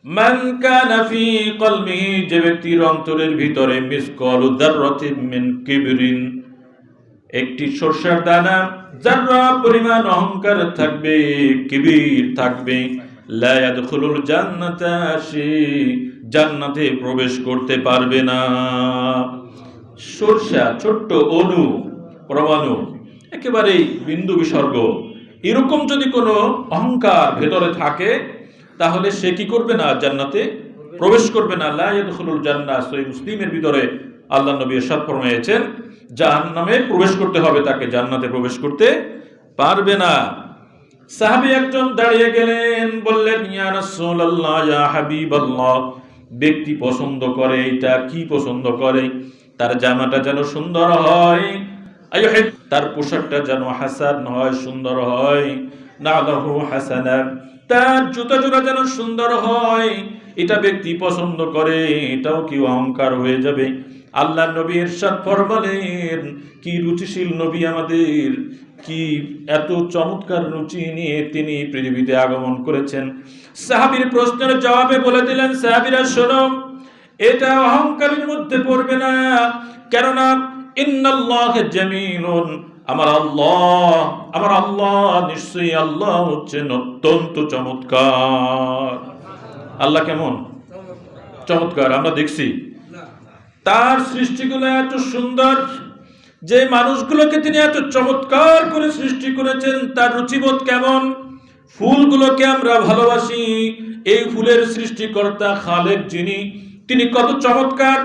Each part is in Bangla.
মান কানা ফি কলবিহি, যে ব্যক্তির অন্তরের ভিতরে মিসকালু যাররাতিন মিন কিবরিন, একটি সরষের দানা যাররা পরিমাণ অহংকার থাকবে, কিবির থাকবে, লা ইয়াদখুলুল জান্নাতা, সে জান্নাতে প্রবেশ করতে পারবে না। সরষা ছোট্ট অণু, পরমাণু, একেবারে বিন্দু বিসর্গ, এরকম যদি কোনো অহংকার ভেতরে থাকে তাহলে সে কি করবে না? জান্নাতে প্রবেশ করবে না। লা ইয়াদখুলুল জান্নাহ, সহিহ মুসলিমের ভিতরে আল্লাহর নবী ইরশাদ ফরমায়েছেন জাহান্নামে প্রবেশ করতে হবে তাকে, জান্নাতে প্রবেশ করতে পারবে না। সাহাবী একজন দাঁড়িয়ে গেলেন, বললেন ইয়া রাসূলুল্লাহ, ইয়া হাবিবাল্লাহ, ব্যক্তি পছন্দ করে, এটা কি পছন্দ করে? তার জামাটা যেন সুন্দর হয়, তার পোশাকটা যেন হাসান হয়, সুন্দর হয়, নালাহু হাসানা, তার জুতা জোড়া যেন সুন্দর হয়, এটা ব্যক্তি পছন্দ করে। এটাও কি অহংকার হয়ে যাবে? আল্লাহ নবী ইরশাদ ফরমালেন, কি রুচিশীল নবী আমাদের, কি এত চমৎকার রুচি নিয়ে তিনি পৃথিবীতে আগমন করেছেন। সাহাবীর প্রশ্নের জবাবে বলে দিলেন, সাহাবীরা শোনো, এটা অহংকারের মধ্যে পড়বে না, কেননা ইন্নাল্লাহ জামিলুন, আমার আল্লাহ নিশ্চয়ই আল্লাহ হচ্ছেন অত্যন্ত চমৎকার। আল্লাহ কেমন? চমৎকার। আমরা দেখছি তার সৃষ্টিগুলো এত সুন্দর, যে মানুষগুলোকে তিনি এত চমৎকার করে সৃষ্টি করেছেন, তার রুচিবোধ কেমন। ফুলগুলোকে আমরা ভালোবাসি, এই ফুলের সৃষ্টিকর্তা খালেক যিনি, তিনি কত চমৎকার,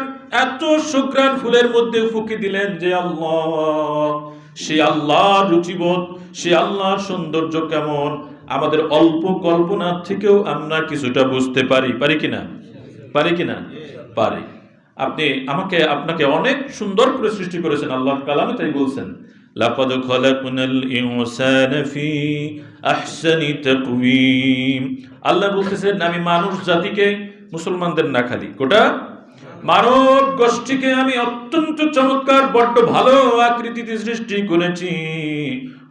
এত সুঘ্রাণ ফুলের মধ্যে ফুঁকে দিলেন যে আল্লাহ, সে আল্লাহর রুচিবোধ, সে আল্লাহর সৌন্দর্য কেমন আমাদের অল্প কল্পনার থেকেও আমরা কিছুটা বুঝতে পারি। পারি কিনা? পারি। আপনি আপনাকে অনেক সুন্দর করে সৃষ্টি করেছেন আল্লাহ কালামে, তাই বলছেন লাকাদ খালাকনাল ইনসানা ফি আহসানি তাকওয়িম। আল্লাহ বলতেছেন আমি মানুষ জাতিকে, মুসলমানদের না, খালি গোটা মানব গোষ্ঠীকে আমি অত্যন্ত চমৎকার, বড্ড ভালো আকৃতিতে সৃষ্টি করেছি।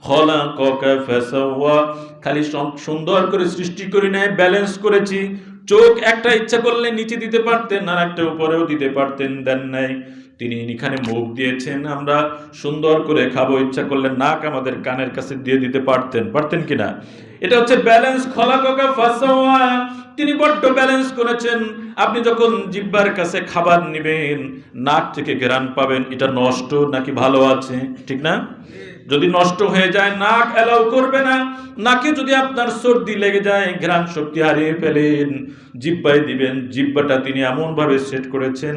খলাকাকা ফাসাওয়া, খালি সুন্দর করে সৃষ্টি করি নাই, ব্যালেন্স করেছি। চোখ একটা ইচ্ছা করলে নিচে দিতে পারতেন, আর একটা উপরেও দিতে পারতেন, দেন নাই। তিনি এখানে মুখ দিয়েছেন, আমরা সুন্দর করে খাবো, ইচ্ছা করলে নাক আমাদের কানের কাছে দিয়ে দিতে পারতেন কিনা? এটা হচ্ছে ব্যালেন্স। খলাকাকা ফাসাওয়া, তিনি বড্ড ব্যালেন্স করেছেন। আপনি যখন জিহ্বার কাছে খাবার নেবেন, নাক থেকে ঘ্রাণ পাবেন, এটা নষ্ট নাকি ভালো আছে, ঠিক না? যদি নষ্ট হয়ে যায় নাক অ্যালাউ করবে না। নাকে যদি আপনার সর্দি লেগে যায়, ঘ্রাণ শক্তি হারিয়ে ফেলেন, জিহ্বায় দিবেন, জিহ্বাটা তিনি এমন ভাবে সেট করেছেন,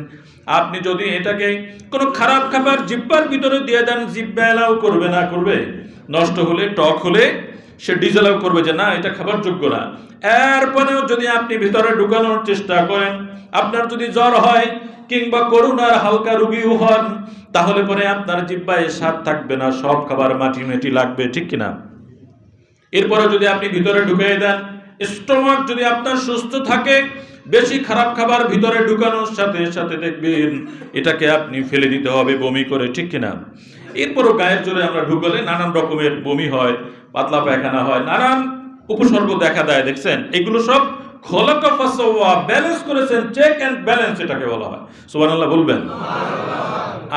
আপনি যদি এটাকে কোনো খারাপ খাবার জিহ্বার ভিতরে দিয়ে দেন, জিহ্বা অ্যালাউ করবে না, করবে? নষ্ট হলে, টক হলে সে ডিসঅ্যালাউ করবে যে না, এটা খাবার যোগ্য না। এরপরেও যদি আপনি ভিতরে ঢুকানোর চেষ্টা করেন, আপনার যদি জ্বর হয় কিংবা করোনার হালকা রোগীও হন, তাহলে পরে আপনার জিহ্বায় স্বাদ থাকবে না, সব খাবার মাটি মাটি লাগবে, ঠিক কিনা? এরপরে যদি আপনি ভিতরে ঢুকিয়ে দেন, স্টমাক যদি আপনার সুস্থ থাকে, বেশি খারাপ খাবার ভিতরে ঢুকানোর সাথে সাথে দেখবেন এটাকে আপনি ফেলে দিতে হবে বমি করে, ঠিক কিনা? এরপরও গায়ের জোরে আমরা ঢুকালে নানান রকমের বমি হয়, পাতলা পায়খানা হয়, নানান উপসর্গ দেখা দেয়, দেখছেন? এগুলো সব খলাকা ফাসাওয়া, ব্যালেন্স করেছেন, চেক এন্ড ব্যালেন্স এটাকে বলা হয়। সুবহানাল্লাহ বলবেন?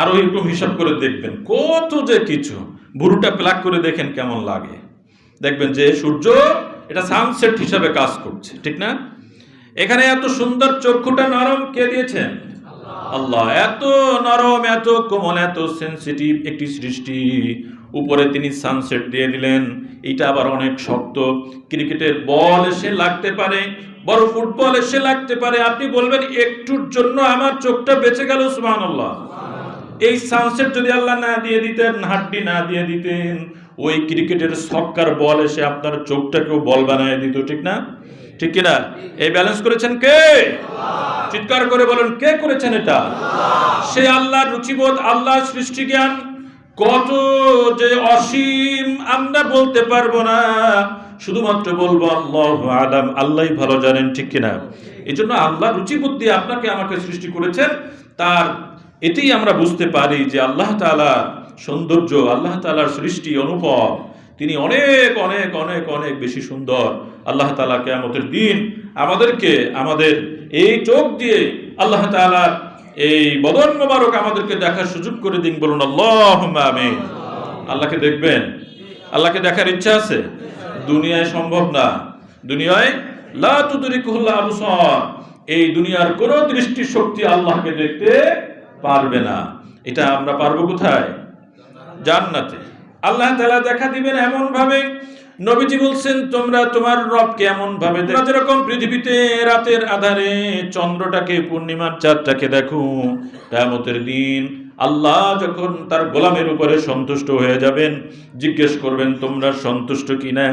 আরো একটু হিসাব করে দেখবেন কত যে কিছু। ভুরুটা প্লাক করে দেখেন কেমন লাগে, দেখবেন যে সূর্য এটা সানসেট হিসাবে কাজ করছে, ঠিক না? এখানে এত সুন্দর চক্ষুটা নরম কে দিয়েছেন? আল্লাহ। এত নরম, এত কোমল, এত সেনসিটিভ একটি সৃষ্টি, উপরে তিনি সানসেট দিয়ে দিলেন। এটা আবার অনেক শক্ত, ক্রিকেটের বল এসে লাগতে পারে, বড় ফুটবল এসে লাগতে পারে, আপনি বলবেন একটুর জন্য আমার চোখটা বেঁচে গেল। সুবহানাল্লাহ। এই সানসেট যদি আল্লাহ না দিয়ে দিতেন, হাড্ডি না দিয়ে দিতেন, ওই ক্রিকেটের ছক্কার বল এসে আপনার চোখটাকেও বল বানায় দিত, ঠিক না? ঠিক কিনা? এই ব্যালেন্স করেছেন কে? চিৎকার করে বলেন, কে করেছেন এটা? সে আল্লাহর রুচিবোধ, আল্লাহর সৃষ্টি জ্ঞান কত যে অসীম আমরা বলতে পারবো না, শুধুমাত্র বলবো আল্লাহু আলাম, আল্লাহই ভালো জানেন, ঠিক কিনা? এই জন্য আল্লাহ রুচিবোধ দিয়ে আপনাকে আমাকে সৃষ্টি করেছেন, তার এতেই আমরা বুঝতে পারি যে আল্লাহ তাআলা সৌন্দর্য, আল্লাহ তাআলার সৃষ্টি অনুপম, তিনি অনেক অনেক অনেক অনেক বেশি সুন্দর। আল্লাহ তাআলা কিয়ামতের দিন আমাদেরকে আমাদের এই চোখ দিয়ে আল্লাহ তাআলা এই বদন মোবারক আমাদেরকে দেখার সুযোগ করে দিন, বলুন আল্লাহুম্মা আমিন। আল্লাহকে দেখবেন? আল্লাহকে দেখার ইচ্ছা আছে? দুনিয়ায় সম্ভব না। দুনিয়ায় লা তুদরিকুল আবসার, এই দুনিয়ার কোন দৃষ্টি শক্তি আল্লাহকে দেখতে পারবে না। এটা আমরা পারবো কোথায়? জান্নাতে। আল্লাহ তাআলা দেখা দিবেন এমন ভাবে, নবীজি বলছেন তোমরা তোমার রবকে এমন ভাবে দেখো যেরকম পৃথিবীতে রাতের আধারে চন্দ্রটাকে, পূর্ণিমার চাঁদটাকে দেখো, কিয়ামতের দিন আল্লাহ যখন তার গোলামের উপরে সন্তুষ্ট হয়ে যাবেন, জিজ্ঞেস করবেন তোমরা সন্তুষ্ট কিনা।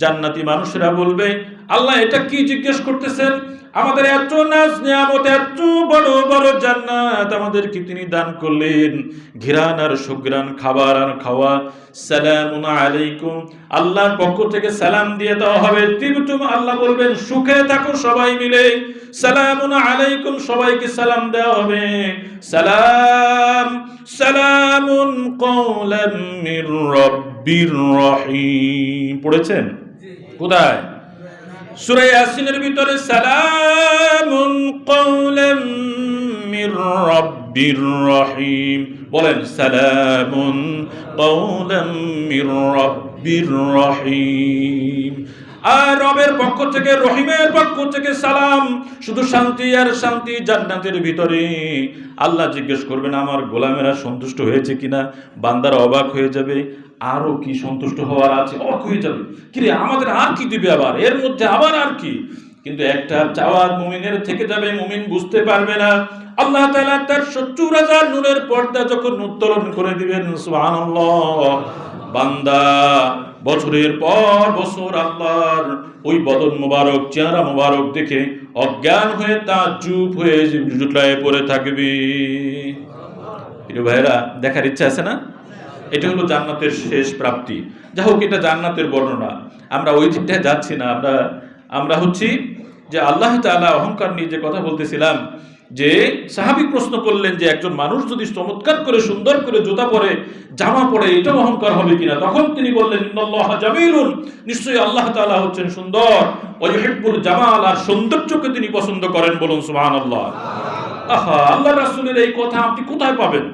জান্নাতি মানুষেরা বলবে আল্লাহ এটা কি জিজ্ঞেস করতেছেন? আমাদের এত নাজ নিয়ামত, এত বড় বড় জান্নাত আমাদেরকে তিনি দান করলেন, ঘিরান আর সুঘ্রাণ, খাবার আর খাওয়া। সালামুন আলাইকুম, আল্লাহর পক্ষ থেকে সালাম দিয়ে দেওয়া হবে। তিবতুম, আল্লাহ বলবেন সুখে থাকো সবাই মিলে। সালামুন আলাইকুম, সবাইকে সালাম দেওয়া হবে। সালাম সালামুন কওলাম মির রাব্বির রহিম। পড়েছেন কোথায়? সূরা ইয়াসিনের ভিতরে সালামুন কওলাম মির রাব্বির রহিম। বলেন সালামুন কওলাম মির রাব্বির রহিম। আর রবের পক্ষ থেকে, রহিমের পক্ষ থেকে সালাম, শুধু শান্তি আর শান্তি জান্নাতের ভিতরে। আল্লাহ জিজ্ঞেস করবেন আমার গোলামেরা সন্তুষ্ট হয়েছে কিনা। বান্দারা অবাক হয়ে যাবে, আরো কি সন্তুষ্ট হওয়ার আছে, অবাক হয়ে যাবে, কিরে আমাদের আর কি দিবে আবার, এর মধ্যে আবার আর কি। কিন্তু একটা চাওয়ার মুমিনের থেকে যাবে, মুমিন বুঝতে পারবে না। আল্লাহ তাআলা তার ৭০,০০০ নূরের পর্দা যখন উত্তোলন করে দিবেন, সুবহানাল্লাহ, বান্দা বছরের পর বছর আল্লাহর ওই বদন মোবারক, চেহারা মোবারক দেখে অজ্ঞান হয়ে তাজ্জুব হয়ে জুটলায় পড়ে থাকবে। প্রিয় ভাইরা, দেখার ইচ্ছা আছে না? এটা হলো জান্নাতের শেষ প্রাপ্তি। যা হোক, এটা জান্নাতের বর্ণনা, আমরা ওই দিকটায় যাচ্ছি না। আমরা হচ্ছি যে আল্লাহ তাআলা অহংকার নিয়ে যে কথা বলতেছিলাম, যে সাহাবী প্রশ্ন করলেন যে একজন মানুষ যদি চমৎকার করে সুন্দর করে জুতা পরে, জামা পরে, এটা অহংকার হবে কিনা? তখন তিনি বললেন ইন্নাল্লাহা জামিলুন, নিশ্চয়ই আল্লাহ তাআলা হচ্ছেন সুন্দর, ওয়া ইউহিব্বুল জামাল, আর সৌন্দর্যকে তিনি পছন্দ করেন। বলুন সুবহানাল্লাহ। আহা, আল্লাহ রাসূলের এই কথা আপনি কোথায় পাবেন?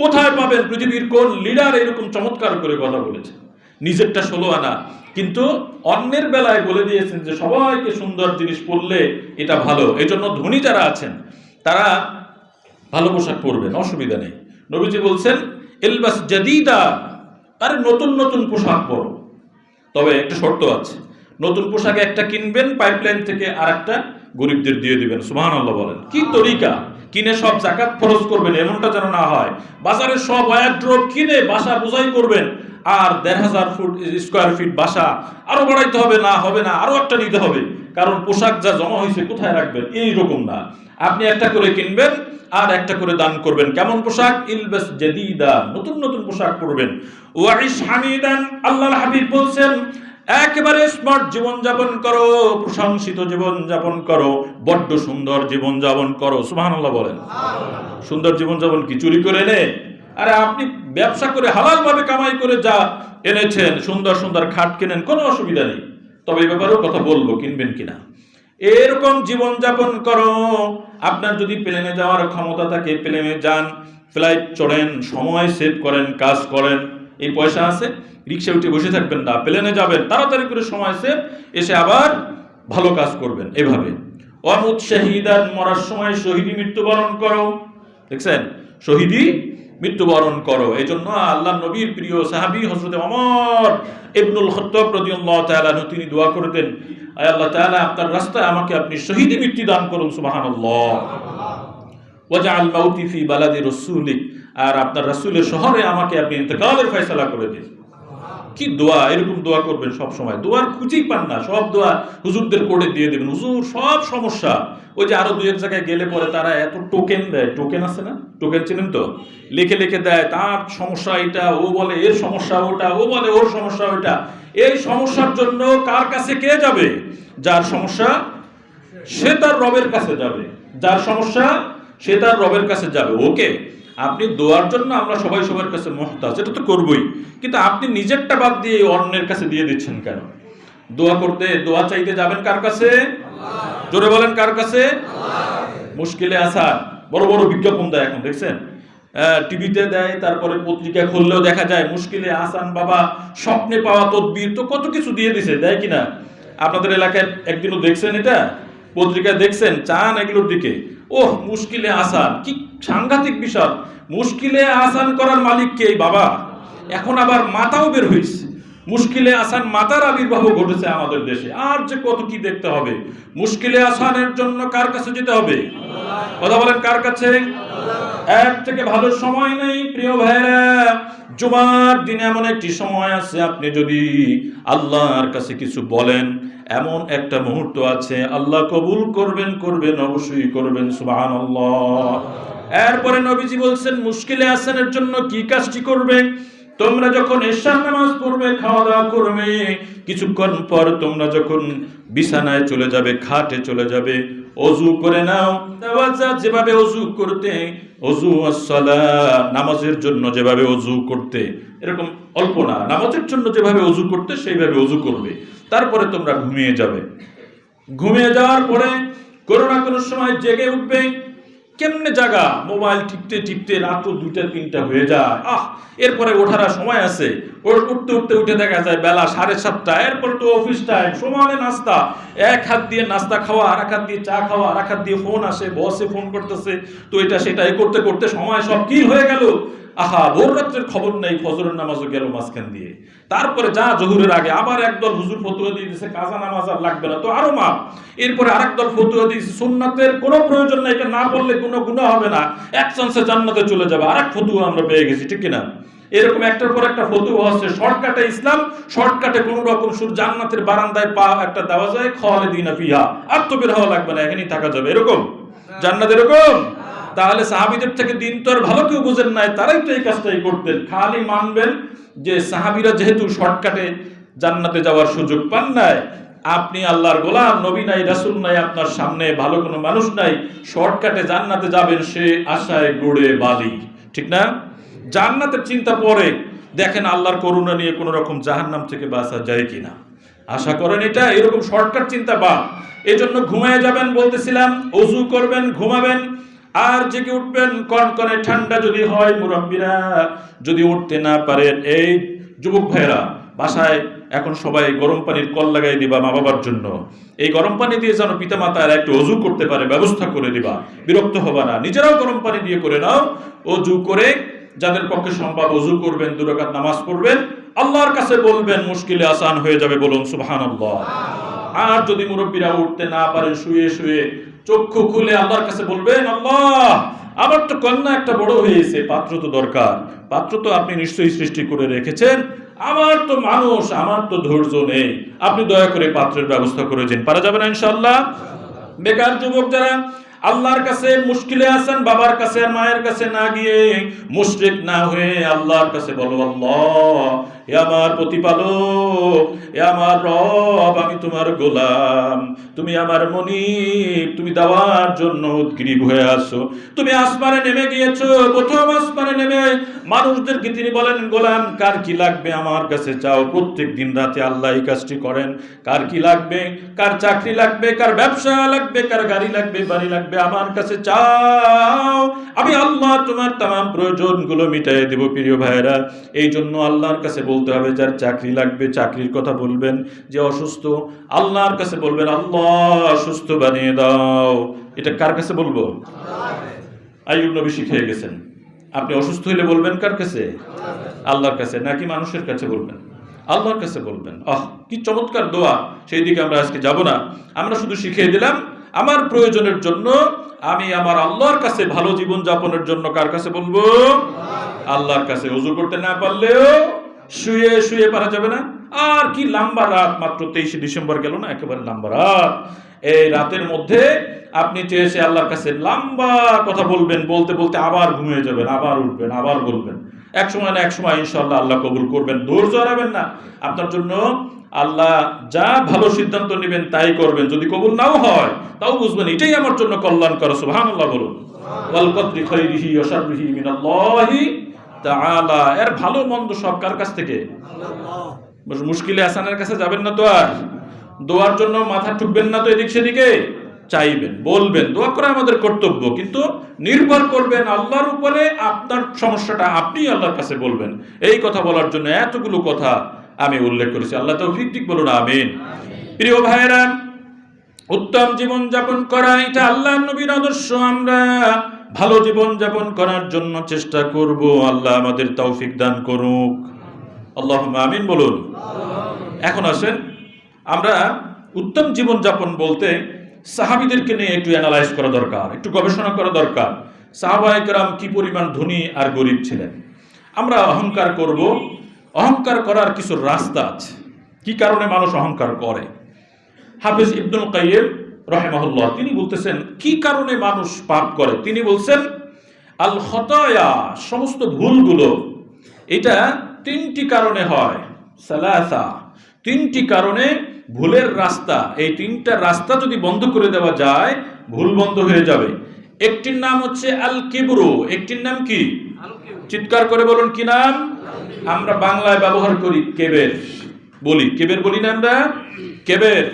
কোথায় পাবেন? পৃথিবীর কোন লিডার এরকম চমৎকার করে কথা বলেছে? নিজেরটা ১৬ আনা, কিন্তু অন্যের বেলায় বলে দিয়েছেন যে সবাইকে সুন্দর জিনিস পরলে এটা ভালো। এই জন্য ধনী যারা আছেন তারা ভালো পোশাক পরবেন, অসুবিধা নেই। নবীজি বলছেন ইলবাস জাদিদা, আরে নতুন নতুন পোশাক পরো, তবে একটা শর্ত আছে, নতুন পোশাক একটা কিনবেন পাইপলাইন থেকে, আর একটা গরিবদের দিয়ে দিবেন। সুবহানাল্লাহ বলেন। কি তরিকা! কিনে সব যাকাত খরচ করবেন, এমনটা যেন না হয়। বাজারের সব ওয়ারড্রোব কিনে বাসা বোঝাই করবেন, আর ১৫০০ স্কয়ার ফিট বাসা আরো বাড়াইতে হবে, না হবে না, আরো একটা নিতে হবে, কারণ পোশাক যা জমা হয়েছে কোথায় রাখবেন? এইরকম না, আপনি একটা করে কিনবেন আর একটা করে দান করবেন। কেমন পোশাক? ইলবাস জাদিদা, নতুন নতুন পোশাক পরবেন। ওয়াইশ হামিদান, আল্লাহর হাবিব বলছেন একেবারে স্মার্ট জীবন যাপন করো, প্রশংসিত জীবন যাপন করো, বড্ড সুন্দর জীবন যাপন করো। সুবহানাল্লাহ বলেন। সুন্দর জীবন যাপন কি চুরি করে এনে? আরে আপনি ব্যবসা করে হালাল ভাবে কামাই করে যা এনেছেন, সুন্দর সুন্দর খাট কেনেন, কোনো অসুবিধা নেই। তবে এই ব্যাপারেও কথা বলবো, কিনবেন কিনা। এরকম জীবন যাপন করো। আপনার যদি প্লেনে যাওয়ার ক্ষমতা থাকে প্লেনে যান, ফ্লাইট চড়েন, সময় সেভ করেন, কাজ করেন। এই পয়সা আছে, রিক্সা উঠে বসে থাকবেন না, প্লেনে যাবেন, তাড়াতাড়ি করে সময় সেভ, এসে আবার ভালো কাজ করবেন। এভাবে অমুত শাহিদান, মরার সময় শহীদি মৃত্যুবরণ করো। দেখছেন, শহীদি মৃত্যুবরণ করো। এই জন্য আল্লাহ নবীর প্রিয় সাহাবী হযরত ওমর ইবনুল খাত্তাব রাদিয়াল্লাহু তাআলা আনহু তিনি দোয়া করতেন, আয় আল্লাহ তাআলা আপনার রাস্তায় আমাকে আপনি শহীদি মৃত্যু দান করুন। সুবহানাল্লাহ। ওয়াজআল মাউতি ফি বালাদি রাসূলিক, আর আপনার রাসূলের শহরে আমাকে আপনি ইন্তেকালের ফয়সালা করে দিন। কি দোয়া! এরকম দোয়া করবেন সব সময়। দোয়ার খুঁজেই পান না, সব দোয়া হুজুরদের কোডে দিয়ে দেবেন। হুজুর সব সমস্যা, ওই যে আরো দুই এক জায়গায় গেলে পরে তারা এত টোকেন দেয়, টোকেন আছে না, টোকেন চিনেন তো, লিখে লিখে দেয় তার সমস্যা এটা, ও বলে এর সমস্যা ওটা, ও বলে ওর সমস্যা ওটা। এই সমস্যার জন্য কার কাছে কে যাবে? যার সমস্যা সে তার রবের কাছে যাবে, যার সমস্যা সে তার রবের কাছে যাবে। ওকে, আপনি দোয়ার জন্য আমরা সবাই সবার কাছে মুহতাজ, এটা তো করবই, কিন্তু আপনি নিজেরটা বাদ দিয়ে অন্যের কাছে দিয়ে দিচ্ছেন কেন? দোয়া করতে, দোয়া চাইতে যাবেন কার কাছে? আল্লাহ। জোরে বলেন কার কাছে? মুশকিলে আসান বড় বড় বিজ্ঞাপন দেয় এখন, দেখছেন? টিভিতে দেয়, তারপরে পত্রিকা খুললেও দেখা যায় মুশকিলে আসান বাবা, স্বপ্নে পাওয়া তদবির, তো কত কিছু দিয়ে দিছে, দেয় কিনা? আপনাদের এলাকায় একদিনও দেখছেন এটা? পত্রিকা দেখছেন? চান এগুলোর দিকে? ওহ, মুশকিলে আসান, কি সাংঘাতিক বিষয়! মুশকিলে আসান করার মালিক কে বাবা? এখন আবার মাতাও বের হয়েছে, মুশকিলে আসান মাতার আবির্ভাব ঘটেছে আমাদের দেশে। আর যে কত কি দেখতে হবে। মুশকিলে আসানের জন্য কার কাছে যেতে হবে? কথা বলেন, কার কাছে? এর থেকে ভালো সময় নেই প্রিয় ভাইরা। জুমার দিনে এমন একটি সময় আছে, আপনি যদি আল্লাহর কাছে কিছু বলেন, এমন একটা মুহূর্ত আছে আল্লাহ কবুল করবেন, অবশ্যই করবেন। সুবহানাল্লাহ। এরপরে নবীজি বলছেন মুশকিলে আসানের জন্য কি কাজটি করবে? তোমরা যখন এশার নামাজ পড়বে, খাওয়া দাওয়া করবে, কিছুক্ষণ পর তোমরা যখন বিছানায় চলে যাবে, খাটে চলে যাবে, ওযু করে নাও। যেভাবে ওযু করতে, ওযু as-সালাত, নামাজের জন্য যেভাবে ওযু করতে, এরকম অল্প না, নামাজের জন্য যেভাবে ওযু করতে সেইভাবে ওযু করবে। তারপরে তোমরা ঘুমিয়ে যাবে। ঘুমিয়ে যাওয়ার পরে কোনো না কোনো সময় জেগে উঠবে। কেমনে জাগা? মোবাইল টিপতে টিপতে রাত 2টা 3টা হয়ে যায়। এরপরে ওঠার সময় আছে, উঠতে উঠে দেখা যায় বেলা 7:30। এরপর তো অফিস টাইম, সমানে নাস্তা, এক হাত দিয়ে নাস্তা খাওয়া, আর এক হাত দিয়ে চা খাওয়া, আর এক হাত দিয়ে ফোন আসে, বসে ফোন করতেছে, তো এটা সেটা করতে করতে সময় সব কি হয়ে গেল। ভোর রাত্রের খবর নেই, ফজরের নামাজও গেল মাঝখান দিয়ে। তারপরে যা জোহরের আগে আবার একদল হুজুর ফতোয়া দিয়ে দিয়েছে কাজা নামাজ আর লাগবে না, তো আরো মাপ। এরপরে আরেক দল ফতোয়া দিয়েছে সুন্নাতের কোনো প্রয়োজন নাই, এটা না পড়লে কোনো গুনাহ হবে না, এক চান্সে জান্নাতে চলে যাবে। আরেক ফতোয়া আমরা পেয়ে গেছি, ঠিক কিনা? এরকম একটার পর একটা ফতোয়া হচ্ছে। শর্টকাটে ইসলাম, শর্টকাটে কোন রকম শুধু জান্নাতের বারান্দায় পা একটা দেওয়া যায়, খালিদিনা ফিহা, আর তো বের হওয়া লাগবে না, এখানেই থাকা যাবে, এরকম জান্নাত এরকম। তাহলে সাহাবীদের থেকে দিন তো আর ভালো কেউ বুঝেন নাই, তারাই তো এই কাজটাই করতেন। খালি মানবেন যে সাহাবীরা যেহেতু শর্টকাটে জান্নাতে যাওয়ার সুযোগ পান নাই, আপনি আল্লাহর গোলাম, নবী নাই, রাসূল নাই, আপনার সামনে ভালো কোনো মানুষ নাই, শর্টকাটে জান্নাতে যাবেন সে আশায় গড়ে বালি, ঠিক না? জান্নাতের চিন্তা পরে, দেখেন আল্লাহর করুণা নিয়ে কোন রকম জাহান্নাম থেকে বাঁচা যায় কিনা, আশা করেন এটা এরকম শর্টকাট চিন্তা বা। এজন্য ঘুমিয়ে যাবেন বলতেছিলাম, ওযু করবেন, ঘুমাবেন, আর জেগে উঠবেন। কনকনে ঠান্ডা যদি হয়, মুরব্বীরা যদি উঠতে না পারেন, এই যুবক ভাইরা বাসায় এখন সবাই গরম পানির কল লাগাই দিবা মা বাবার জন্য। এই গরম পানি দিয়ে যেন পিতা মাতারা একটু ওযু করতে পারে ব্যবস্থা করে দিবা, বিরক্ত হবা না। নিজেরাও গরম পানি দিয়ে করে নাও, ওযু করে যাদের পক্ষে সম্ভব ওযু করবেন, 2 রাকাত নামাজ পড়বেন, আল্লাহর কাছে বলবেন, মুশকিলে আসান হয়ে যাবে। বলুন সুবহানাল্লাহ। আর যদি মুরব্বীরা উঠতে না পারেন, শুয়ে শুয়ে চক্ষু খুলে আল্লাহর কাছে বলবেন, আল্লাহ আমার তো কন্যা একটা বড় হয়েছে, পাত্র তো দরকার, পাত্র তো আপনি নিশ্চয়ই সৃষ্টি করে রেখেছেন, আমার তো মানুষ, আমার তো ধৈর্য নেই, আপনি দয়া করে পাত্রের ব্যবস্থা করে দিন। পারা যাবে না ইনশাআল্লাহ? বেকার যুবক যারা আল্লাহর কাছে মুশকিলে আছেন, বাবার কাছে আর মায়ের কাছে না গিয়ে, মুশরিক না হয়ে আল্লাহর কাছে বলো, আল্লাহ হে আমার প্রতিপালক, হে আমার রব, আমি তোমার গোলাম, তুমি আমার মনিব, তুমি দেওয়ার জন্য উদগ্রীব হয়ে আছো। তুমি আসমানে নেমে গিয়েছো, প্রথম আসমানে নেমে মানুষদেরকে তিনি বলেন, গোলাম কার কি লাগবে আমার কাছে চাও। প্রত্যেক দিন রাতে আল্লাহ এই কাজটি করেন। কার কি লাগবে, কার চাকরি লাগবে, কার ব্যবসা লাগবে, কার গাড়ি লাগবে, বাড়ি লাগবে, আমার কাছে চাও, আমি আল্লাহ তোমার তামাম প্রয়োজনগুলো মিটাই দেব। প্রিয় ভাইরা, এই জন্য আল্লাহর কাছে বলতে হবে। যার চাকরি লাগবে চাকরির কথা বলবেন, যে অসুস্থ আল্লাহর কাছে বলবেন, আল্লাহ সুস্থ বানিয়ে দাও। এটা কার কাছে বলবো? আইয়ুব নবী শিখিয়ে গেছেন, আপনি অসুস্থ হলে বলবেন কার কাছে? আল্লাহর কাছে, নাকি মানুষের কাছে বলবেন? আল্লাহর কাছে বলবেন। কি চমৎকার দোয়া! সেই দিকে আমরা আজকে যাব না, আমরা শুধু শিখিয়ে দিলাম আমার প্রয়োজনের জন্য আমি আমার আল্লাহর কাছে, ভালো জীবন যাপনের জন্য কার কাছে বলবো? আল্লাহর কাছে। ওযু করতে না পারলেও শুয়ে শুয়ে পারা যাবে না। আর কি লম্বা রাত, মাত্র 23 ডিসেম্বর গেল না, একেবারে লম্বা রাত। এই রাতের মধ্যে আপনি চেয়েছে আল্লাহর কাছে লম্বা কথা বলবেন, বলতে বলতে আবার ঘুমিয়ে যাবেন, আবার উঠবেন, আবার বলবেন। এক সময় না এক সময় ইনশাআল্লাহ আল্লাহ কবুল করবেন। ধৈর্য হারাবেন না। আপনার জন্য আল্লাহ যা ভালো সিদ্ধান্ত নেবেন তাই করবেন। যদি কবুল নাও হয় তাও বুঝবেন এটাই আমার জন্য কল্যাণকর। সুবহানাল্লাহ বলুন। ওয়াল কদরি খাইরিহি ওয়া শাররিহি মিনাল্লাহি তাআলা। এর ভালো মন্দ সব কার কাছ থেকে? আল্লাহ। মুশকিলে আসানের কাছে যাবেন না তো, আর দোয়ার জন্য মাথা ঠুকবেন না তো এদিক সেদিকে। চাইবেন, বলবেন, দোয়া করা আমাদের কর্তব্য, কিন্তু নির্ভর করবেন আল্লাহর উপরে। আপনার সমস্যাটা আপনি আল্লাহর কাছে বলবেন। এই কথা বলার জন্য এতগুলো কথা আমি উল্লেখ করেছি। আল্লাহ তৌফিক দিক, বলুন আমিন। প্রিয় ভাইরা, উত্তম জীবন যাপন করা এটা আল্লাহর নবীর আদর্শ। আমরা ভালো জীবন যাপন করার জন্য চেষ্টা করব। আল্লাহ আমাদের তৌফিক দান করুক, আল্লাহুম্মা আমিন বলুন। এখন আসেন, আমরা উত্তম জীবন যাপন বলতে সাহাবীদেরকে নিয়ে একটু অ্যানালাইজ করা দরকার, একটু গবেষণা করা দরকার। সাহাবায়ে কেরাম কি পরিমাণ ধনী আর গরিব ছিলেন। আমরা অহংকার করব, অহংকার করার কিছু রাস্তা আছে। কি কারণে মানুষ অহংকার করে? হাফেজ ইবনুল কাইয়িম রাহিমাহুল্লাহ তিনি বলতেছেন কি কারণে মানুষ পাপ করে। তিনি বলছেন আল খতায়া, সমস্ত ভুলগুলো এটা তিনটি কারণে হয়। সালাসা, তিনটি কারণে ভুলের রাস্তা। এই তিনটা রাস্তা যদি বন্ধ করে দেওয়া যায়, ভুল বন্ধ হয়ে যাবে। একটির নাম হচ্ছে আল কিবরু। একটির নাম কি? চিৎকার করে বলুন, কি নাম? আমরা বাংলায় ব্যবহার করি কেবের, বলি কেবের, বলি না আমরা কেবের।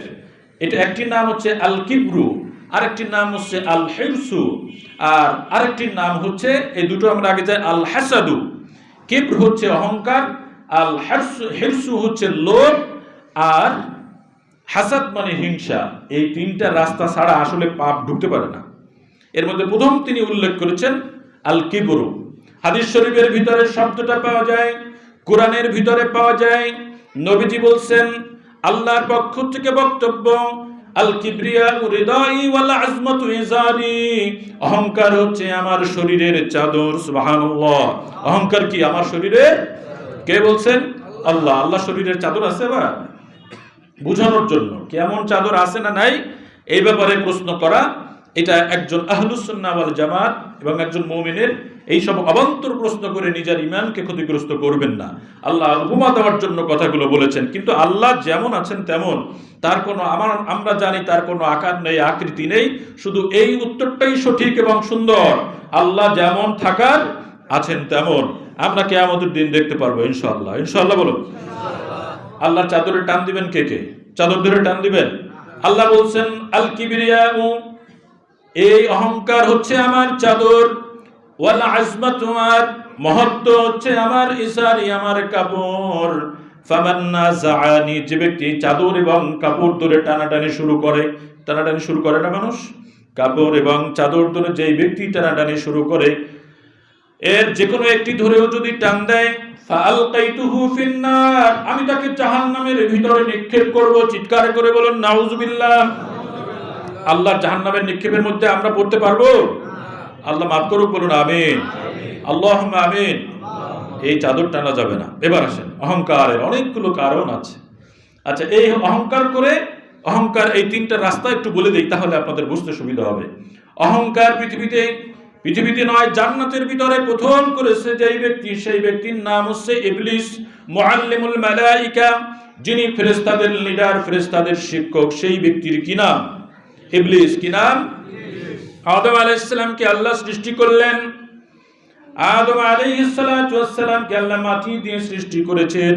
এটা একটির নাম হচ্ছে আল কিবরু, আরেকটির নাম হচ্ছে আল হিরসু, আর আরেকটির নাম হচ্ছে, এই দুটো আমরা আগে যাই, আল হাসাদু। কিবর হচ্ছে অহংকার, আল হিরসু হচ্ছে লোভ, আর হাসাদ মানে হিংসা। এই তিনটা রাস্তা ছাড়া আসলে পাপ ঢুকতে পারে না। এর মধ্যে প্রথম তিনি উল্লেখ করেছেন আল কিবরু। হাদিস শরীফের ভিতরে শব্দটা পাওয়া যায়, কোরআনের ভিতরে পাওয়া যায়। নবীজি বলছেন, আল্লাহর পক্ষ থেকে বক্তব্য, আল কিবরিয়া রিদাই ওয়াল আজমাতু ইজারি, অহংকার হচ্ছে আমার শরীরের চাদর। সুবহানাল্লাহ। অহংকার কি? আমার শরীরের। কে বলছেন? আল্লাহ। আল্লাহ শরীরের চাদর আছে? বা বুঝানোর জন্য কেমন চাদর আছে না নাই এই ব্যাপারে প্রশ্ন করা, এটা একজন আহলুস সুন্নাহ ওয়াল জামাত এবং একজন মুমিনের এই সব অবান্তর প্রশ্ন করে নিজের ঈমানকে ক্ষতিগ্রস্ত করবেন না। আল্লাহ উপমা দেওয়ার জন্য কথাগুলো বলেছেন, কিন্তু আল্লাহ যেমন আছেন তেমন, তার কোনো আমরা জানি তার কোনো আকার নেই, আকৃতি নেই। শুধু এই উত্তরটাই সঠিক এবং সুন্দর, আল্লাহ যেমন থাকার আছেন তেমন। আমরা কিয়ামতের দিন দেখতে পারবো ইনশাআল্লাহ। ইনশাআল্লাহ বলুন। আল্লাহর চাদরে টান দিবেন কে কে? চাদর ধরে টান দিবেন। আল্লাহ বলছেন আল কিবরিয়াউ, এই অহংকার হচ্ছে আমার চাদর, ওয়াল আজমাতু, আর মহত্ব হচ্ছে আমার ইসারি, আমার কাপড়। ফামান নাযাআনি, যে ব্যক্তি চাদর এবং কাপড় ধরে টানাটানি শুরু করে, টানাটানি শুরু করে না মানুষ, কাপড় এবং চাদর ধরে যেই ব্যক্তি টানাটানি শুরু করে, এর যে কোনো একটি ধরেও যদি টান দেয়, ফাআলকাইতুহু ফিন্নার, আমি তাকে জাহান্নামের ভিতরে নিক্ষেপ করব। চিৎকার করে বলুন নাউযুবিল্লাহ। আল্লাহর জাহান্নামের নিক্ষেপের মধ্যে আমরা পড়তে পারবো? আল্লাহ মাফ করুক, বলুন আমিন। আল্লাহুম্মা আমিন। এই চাদর টানা যাবে না। এবার আসেন, অহংকারের অনেকগুলো কারণ আছে। আচ্ছা, এই অহংকার করে, অহংকার এই তিনটা রাস্তা একটু বলে দেই, তাহলে আপনাদের বুঝতে সুবিধা হবে। অহংকার পৃথিবীতে নয়, জান্নাতের ভিতরে প্রথম করেছে যেই ব্যক্তি, সেই ব্যক্তির নাম হচ্ছে ইবলিস, মুআল্লিমুল মালাইকা, যিনি ফেরেশতাদের লিডার, ফেরেশতাদের শিক্ষক। সেই ব্যক্তির কি নাম? ইবলিস। কি নাম? আদম আলাইহিস সালামকে আল্লাহ সৃষ্টি করলেন। আদম আলাইহিস সালামকে আল্লাহ মাটি দিয়ে সৃষ্টি করেছেন,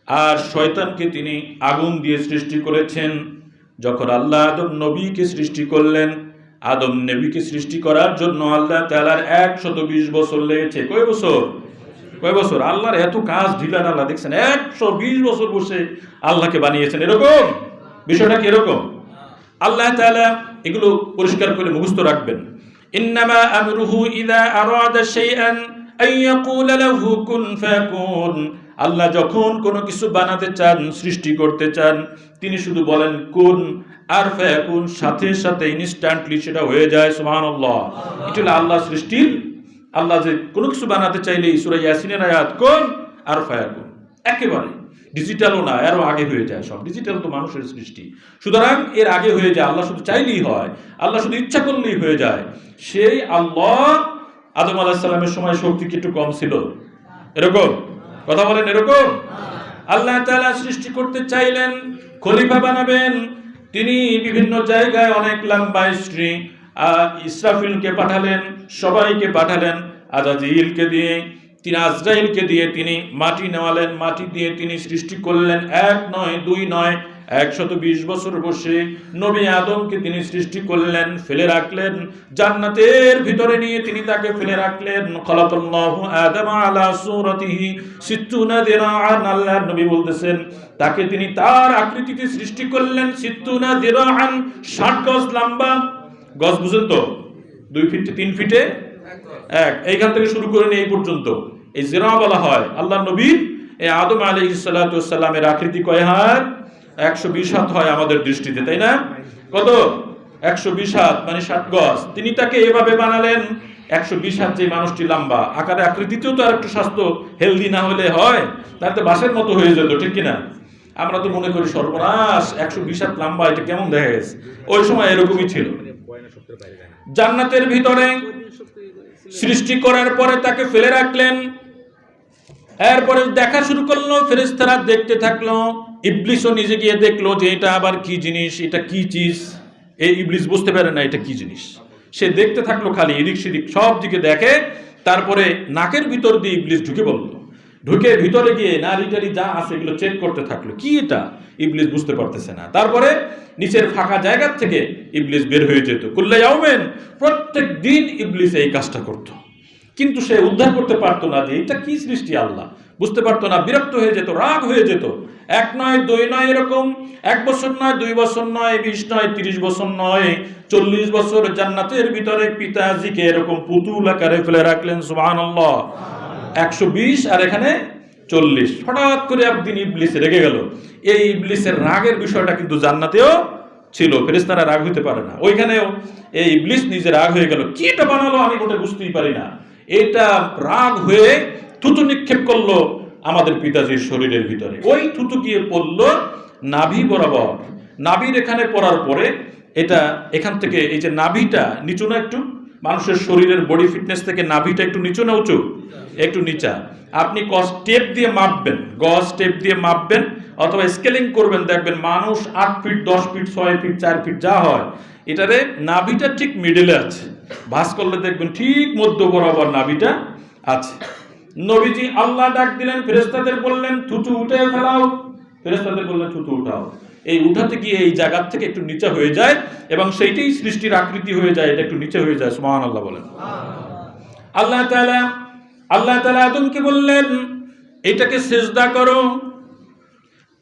আর শয়তানকে তিনি আগুন দিয়ে সৃষ্টি করেছেন। যখন আল্লাহ আদম নবীকে সৃষ্টি করলেন, আদম নবীকে সৃষ্টি করার জন্য আল্লাহ তাআলার 120 বছর লেগেছে। কয় বছর? কয় বছর? আল্লাহর এত কাজ ঢিলা ঢালা, দেখছেন 120 বছর বসে আল্লাহকে বানিয়েছেন। এরকম বিষয়টা কি এরকম? আল্লাহ তাআলা এগুলো পরিষ্কার করে মুখস্থ রাখবেন। ইন্নামা আমরুহু ইযা আরাদা শাইআন আন ইয়াকুলা লাহু কুন ফায়াকুন। আল্লাহ যখন কোনো কিছু বানাতে চান, সৃষ্টি করতে চান, তিনি শুধু বলেন কুন, আর ফায়াকুন, সাথে সাথে ইনস্ট্যান্টলি সেটা হয়ে যায়। সুবহানাল্লাহ। এটা হলো আল্লাহ সৃষ্টির। আল্লাহ যে কোনো কিছু বানাতে চাইলে সূরা ইয়াসিনের আয়াত কুন আর ফায়াকুন, একেবারে ডিজিটালও না, এরও আগে হয়ে যায়। সব ডিজিটাল তো মানুষের সৃষ্টি, সুতরাং এর আগে হয়ে যায়। আল্লাহ শুধু চাইলেই হয়, আল্লাহ শুধু ইচ্ছা করলেই হয়ে যায়। সেই আল্লাহ আদম আলাইহিস সালামের সময় শক্তি কি একটু কম ছিল? এরকম কথা বলেন, এরকম? আল্লাহ তাআলা সৃষ্টি করতে চাইলেন, খলিফা বানাবেন, তিনি বিভিন্ন জায়গায় অনেক লম্বা হিস্ট্রি, ইসরাফিলকে পাঠালেন, সবাইকে পাঠালেন, আজাজিলকে দিয়ে, তিনি আজরাইলকে দিয়ে তিনি মাটি নেওয়ালেন, মাটি দিয়ে তিনি সৃষ্টি করলেন। 1 নয় 2 নয়, 120 বছর বসে নবী আদমকে তিনি সৃষ্টি করলেন, ফেলে রাখলেন, জান্নাতের ভিতরে নিয়ে তিনি তাকে ফেলে রাখলেন। খালাকাল্লাহু আদম আলা সূরাতিহি 60 দিরাআন। আল্লাহর নবী বলতেছেন তাকে তিনি তার আকৃতিতে সৃষ্টি করলেন। 60 দিরাআন, 60 গজ লম্বা। গজ বুঝেন তো? 2 ফিট 3 ফিটে এক, এইখান থেকে শুরু করে নিয়ে এই পর্যন্ত এই জিরা বলা হয়। আল্লাহর নবীর এই আদম আলাইহিস সালাতু ওয়াস সালামের আকৃতি কয় হাত? 120 হাত হয় আমাদের দৃষ্টিতে, তাই না? কত? 120 হাত, মানে 60 গজ। তিনি তাকে এভাবে বানালেন। 120 হাত যে মানুষটি লম্বা, আকারে আকৃতিতেও তো আর একটু স্বাস্থ্য হেলদি না হলে হয়, তার তো বাসের মতো হয়ে যেত, ঠিক কিনা? আমরা তো মনে করি সর্বনাশ, 120 হাত লম্বা, এটা কেমন দেখা গেছে? ওই সময় এরকমই ছিল। জান্নাতের ভিতরে সৃষ্টি করার পরে তাকে ফেলে রাখলেন। এরপরে দেখা শুরু করলো, ফেরেশতারা দেখতে থাকলো। ইবলিসও নিজে গিয়ে দেখলো যে এটা আবার কি জিনিস, এটা কি চিজ। এই ইবলিস বুঝতে পারে না এটা কি জিনিস, সে দেখতে থাকলো, খালি এদিক সেদিক সব দিকে দেখে। তারপরে নাকের ভিতর দিয়ে ইবলিস ঢুকে পড়লো। ঢুকে ভিতরে গিয়ে নারী টারি যা আছে এগুলো চেক করতে থাকলো, কি এটা ইবলিস বুঝতে পারতেছে না। তারপরে নিচের ফাঁকা জায়গা থেকে ইবলিস বের হয়ে যেত। কুল্লা ইয়াউমিন, প্রত্যেক দিন ইবলিস এই কাজটা করত, কিন্তু সে উদ্ধার করতে পারতো না যে এটা কি সৃষ্টি। আল্লাহ বুঝতে পারতো না, বিরক্ত হয়ে যেত, রাগ হয়ে যেত। 1 নয় 2 নয়, এরকম 1 বছর নয়, 2 বছর নয়, 20 নয়, 30 বছর নয়, 40 বছর জান্নাতের ভিতরে পিতাজিকে এরকম পুতুল আকারে ফেলে রাখলেন। সুবহানাল্লাহ। 120 আর এখানে 40। হঠাৎ করে একদিন ইবলিস রেগে গেল। এই ইবলিসের রাগের বিষয়টা কিন্তু জান্নাতেও ছিল, ফেরেশতারা রাগ হইতে পারে না। ওইখানেও এই ইবলিস নিজে রাগ হয়ে গেল, কি এটা বানালো আমি ওটা বুঝতেই পারি না। এটা রাগ হয়ে থুতু নিক্ষেপ করলো আমাদের পিতাজির শরীরের ভিতরে। ওই থুতু গিয়ে পড়লো নাভি বরাবর। নাভির এখানে পড়ার পরে এটা এখান থেকে, এই যে নাভিটা নিচু না একটু, মানুষের শরীরের বডি ফিটনেস থেকে নাভিটা একটু নিচু না উঁচু? একটু নিচা। আপনি গজ টেপ দিয়ে মাপবেন, গজ টেপ দিয়ে মাপবেন অথবা স্কেলিং করবেন, দেখবেন মানুষ 8 ফিট, 10 ফিট, 6 ফিট, 4 ফিট যা হয়, এটারে নাভিটা ঠিক মিডলে আছে। ভাঁজ করলে দেখবেন ঠিক মধ্য বরাবর নাভিটা আছে। নবীজি আল্লাহ ডাক দিলেন, ফেরেশতাদের বললেন থুতু উঠে ফেলাও। ফেরেশতাদের বললেন থুতু উঠাও। এই উঠাতে গিয়ে এই জায়গা থেকে একটু নিচে হয়ে যায় এবং সেইটাই সৃষ্টির আকৃতি হয়ে যায়, এটা একটু নিচে হয়ে যায়। সুবহানাল্লাহ বলেন। আল্লাহ তাআলা আদমকে বললেন এটাকে সিজদা করো।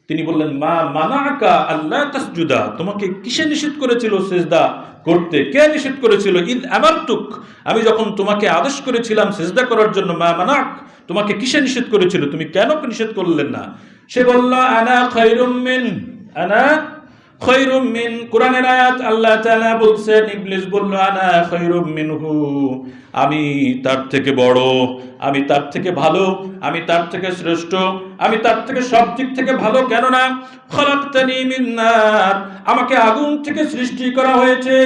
তিনি বললেন মা মানাকা আল্লাহ তাসজুদা, তোমাকে কিসে নিষেধ করেছিল সিজদা করতে? কে নিষেধ করেছিল? ইদ আমারতুক, আমি যখন তোমাকে আদেশ করেছিলাম সিজদা করার জন্য, মা মানাক, তোমাকে কিসে নিষেধ করেছিল, তুমি কেন নিষেধ করলেন না? সে বলল আনা খায়রুম মিন, আনা খায়রুম মিন। কোরআনের আয়াত আল্লাহ তাআলা বলছেন, ইবলিস বলল আনা খায়রুম মিনহু, আমি তার থেকে বড়, আমি তার থেকে ভালো, আমি তার থেকে শ্রেষ্ঠ, আমি তার থেকে সব দিক থেকে ভালো। কেননা খলাকতানি মিন নার, আমাকে আগুন থেকে সৃষ্টি করা হয়েছে।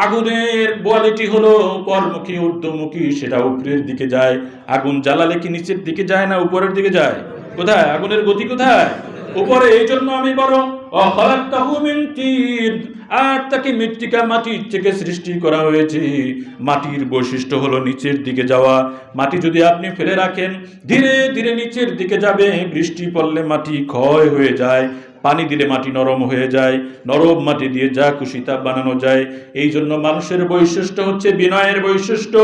আগুনের কোয়ালিটি হলো উপরমুখী, ঊর্ধ্বমুখী, সেটা উপরের দিকে যায়। আগুন জ্বালালে কি নিচের দিকে যায় না উপরের দিকে যায়? কোথায়? আগুনের গতি কোথায়? উপরে। এই জন্য আমি বড়। আর তাকে মৃত্তিকা, মাটির থেকে সৃষ্টি করা হয়েছে। মাটির বৈশিষ্ট্য হলো নিচের দিকে যাওয়া। মাটি যদি আপনি ফেলে রাখেন ধীরে ধীরে নিচের দিকে যাবে। বৃষ্টি পড়লে মাটি ক্ষয় হয়ে যায়, পানি দিলে মাটি নরম হয়ে যায়, নরম মাটি দিয়ে যা খুশি তা বানানো যায়। এই জন্য মানুষের বৈশিষ্ট্য হচ্ছে বিনয়ের বৈশিষ্ট্য,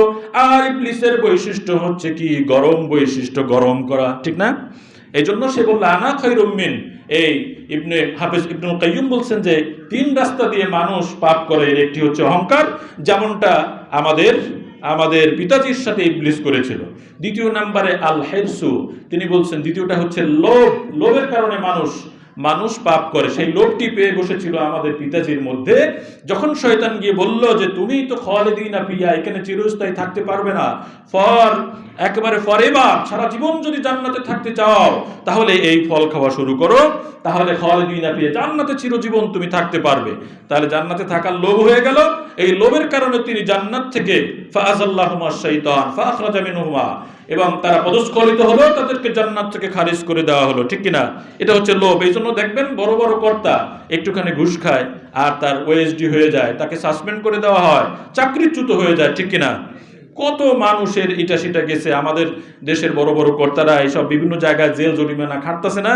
আর ইবলিসের বৈশিষ্ট্য হচ্ছে কি? গরম বৈশিষ্ট্য, গরম করা, ঠিক না? এই জন্য সে বলল আনা খায়রুম মিন। এই ইবনে হাফেজ ইবনুল কাইয়্যিম বলছেন যে 3 রাস্তা দিয়ে মানুষ পাপ করে। এর একটি হচ্ছে অহংকার, যেমনটা আমাদের পিতাজির সাথে ইবলিস করেছিল। দ্বিতীয় নম্বরে আল হিরসু, তিনি বলছেন দ্বিতীয়টা হচ্ছে লোভ। লোভের কারণে মানুষ পাপ করে। সেই লোভটি পেয়ে বসেছিল আমাদের পিতাজির মধ্যে। যখন শয়তান গিয়ে বলল যে তুমি তো খালিদিনা ফিহা, এখানে চিরস্থায়ী থাকতে পারবে না, একেবারে ফরএভার, সারা জীবন যদি জান্নাতে থাকতে চাও তাহলে এই ফল খাওয়া শুরু করো, তাহলে খালিদিনা ফিহা, জান্নাতে চিরজীবন তুমি থাকতে পারবে। তাহলে জান্নাতে থাকার লোভ হয়ে গেল। এই লোভের কারণে তিনি জান্নাত থেকে ফাআযাল্লাহুমা শাইতান ফাআখরাজা মিনহুমা, এবং তারা পদস্খলিত হলো, তাদেরকে জান্নাত থেকে খারিজ করে দেওয়া হলো, ঠিক কিনা? এটা হচ্ছে লোভ। এই জন্য দেখবেন বড় বড় কর্তা একটুখানি ঘুষ খায় আর তার ওএসডি হয়ে যায়, তাকে সাসপেন্ড করে দেওয়া হয়, চাকরিচ্যুত হয়ে যায়, ঠিক কিনা? কত মানুষের ইটা সেটা গেছে, আমাদের দেশের বড় বড় কর্তারা এইসব বিভিন্ন জায়গায় জেল জরিমানা খাটতেছে না।